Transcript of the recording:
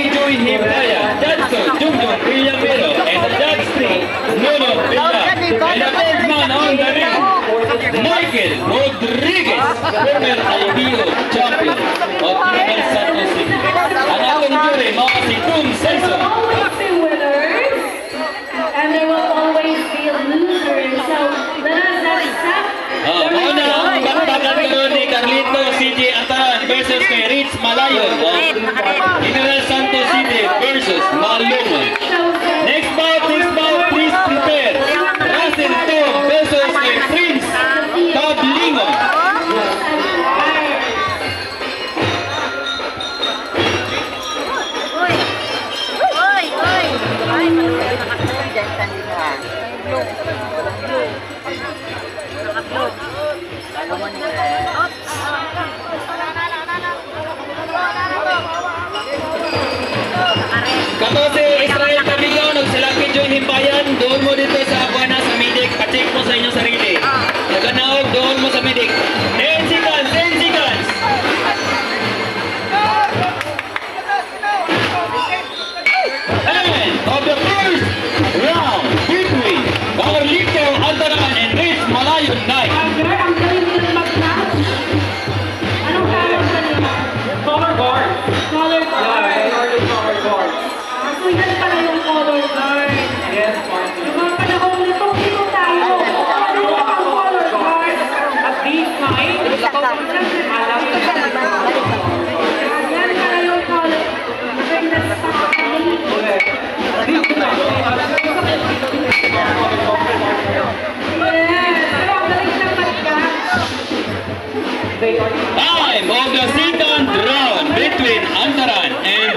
Lucky Joy Himpaya, Judson Junjun Villamero, and the judge 3, Nuno Villa, and the third man on the ring, Michael Rodriguez, former IBO champion of Universal Santos City. Ang ating jury, mga si Kun Celso. Always be winners, and there will always be losers. So let us accept. Una ang pagkakaroon ni Carlito CJ Ataran versus kay Rich Malayon of General Santos City versus Malungan. Next bout, please prepare. Russell Tom versus kay Prince Tablingon. Kato si Israel Camillo, nung sila Joy Himpayan, doon mo dito sa Buena sa Medic, pacheck mo sa inyong sarili. Naganaog, doon mo sa Medic. 10 seconds, 10 seconds. And of the first round between Carlito Antaran and Rich Malayon Knight. Ang galing nila mag-match. Anong color kanina? Color guard. Color Yeah, guard. color guard. So yan pala yung color guard. Yes, Marty. Yung mga panahon nito, dito tayo. Ano yung pang color guard? At this time, alam mo Yan pala yung color. Maganda sa Yes, pero ang galing ng mag-match. they are Time of the second round between Antaran and